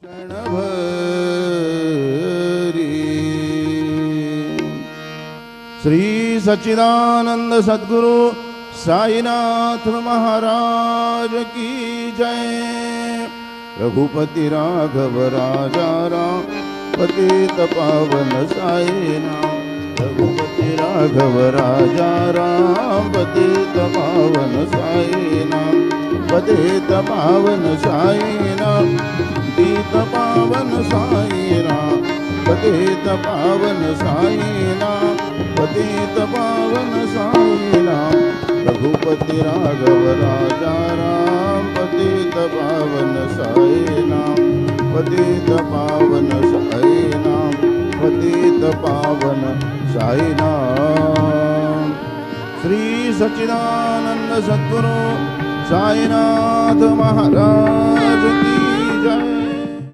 श्री सच्चिदानंद सद्गुरु साईनाथ महाराज की जय। रघुपति राघव राजा राम पतित पावन साईनाथ। रघुपति राघव राजा राम पतित पावन साईनाथ। पतित पावन साईनाथ पतित पावन साईनाथ। पतित पावन साईनाथ पतित पावन साईनाथ। रघुपति राघव राजा राम पतित पावन साईनाथ। पतित पावन साईनाथ पतित पावन साईनाथ। श्री सच्चिदानंद सद्गुरु साईनाथ महाराज की जय।